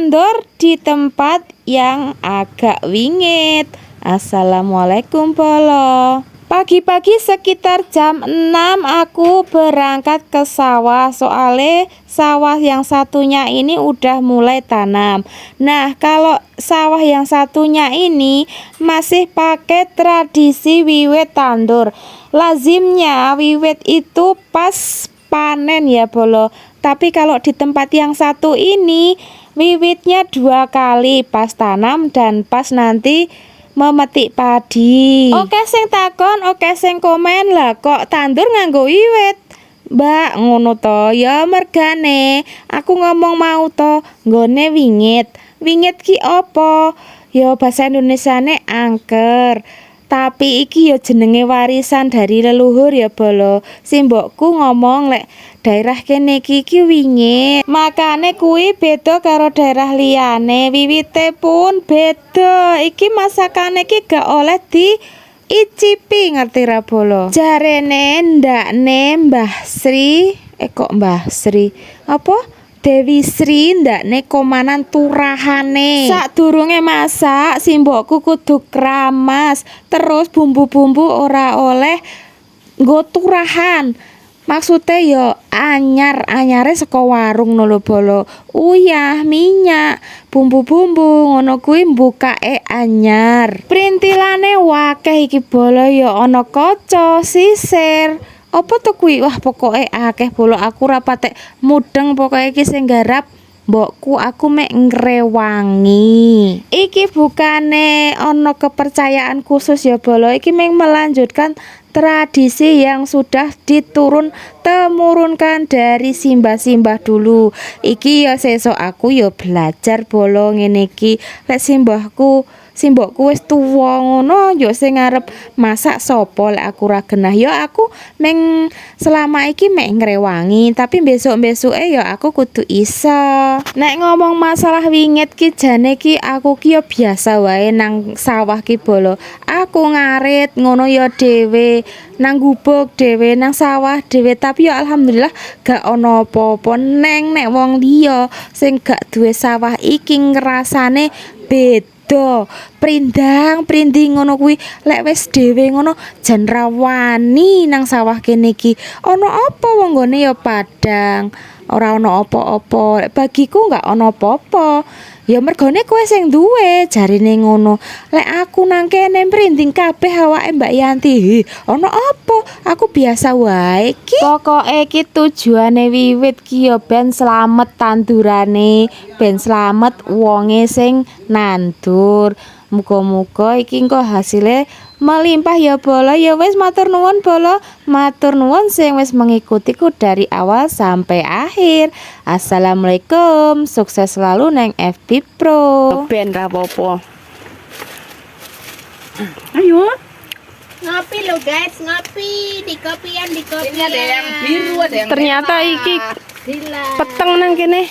tandur di tempat yang agak wingit. Assalamualaikum Bolo. Pagi-pagi sekitar jam 6 aku berangkat ke sawah. Soalnya sawah yang satunya ini udah mulai tanam. Nah, kalau sawah yang satunya ini masih pakai tradisi wiwit tandur. Lazimnya wiwit itu pas panen ya Bolo. Tapi kalau di tempat yang satu ini wiwitnya 2 kali, pas tanam dan pas nanti memetik padi. Oke sing takon, oke sing komen, lah kok tandur nganggo wiwit, Mbak? Ngono to ya mergane aku ngomong mau to nggone wingit. Wingit ki opo? Ya bahasa Indonesiane angker. Tapi iki ya jenenge warisan dari leluhur ya Bolo. Simbokku ngomong lek daerah kene iki wingit. Makane kuwi beda karo daerah liyane. Wiwite pun beda. Iki masakane iki gak oleh di icipi, ngerti ra Bolo? Jarene ndakne Mbah Sri, kok Mbah Sri? Apa? Dewi Sri ndakne komanan turahane. Sadurunge masak simbokku kudu kramas. Terus bumbu-bumbu ora oleh nggo turahan. Maksudnya yo anyare saka warung lho Bolo. Uyah, minyak, bumbu-bumbu ngono kuwi mbukake anyar. Printilane wakeh iki Bolo, yo ana kaca, sisir. Apa to kuwi? Wah, pokoke akeh Bolo. Aku ra patek mudeng pokoke iki sing garap mbokku, aku mek ngrewangi. Iki bukane ana kepercayaan khusus ya Bolo. Iki meng melanjutkan tradisi yang sudah diturun-temurunkan dari simbah-simbah dulu. Iki ya sesuk aku ya belajar Bolo ngene iki. Lek simbokku wis tuwa ngono, yo sing ngarep masak sapa lek aku ra genah. Yo aku meng selama iki mek ngrewangi, tapi besok-besoke yo aku kudu iso. Nek ngomong masalah wingit ki jane ki aku ki yo biasa wae nang sawah ki Bolo. Aku ngarit ngono yo dhewe, nang gubuk dhewe, nang sawah dhewe, tapi yo alhamdulillah gak ono apa-apa. Nek wong liya sing gak duwe sawah iki ngrasane beda. Prindang-prinding ngono kuwi, lek wis dhewe ngono jan rawani nang sawah kene iki. Ana apa wong nggone ya padang, ora ana apa-apa. Bagiku gak ana apa-apa. Ya mergone kowe sing duwe, jarine ngono. Lek aku nang kene prinding kabeh awake Mbak Yanti. Ana apa? Aku biasa wae ki. Pokoke iki tujuane wiwit ki ya ben slamet tandurane, ben slamet wonge sing nandur. Muga-muga iki engko hasile melimpah ya Bolo. Ya wis matur nuwun Bolo. Matur nuwun sing wis mengikutiku dari awal sampai akhir. Assalamualaikum. Sukses selalu neng FB Pro. Ben ra apa-apa. Ayo. Ngopi lo guys, ngopi di kopian. Ini ada yang biru, ada yang Ternyata iki Gila. peteng nang kene.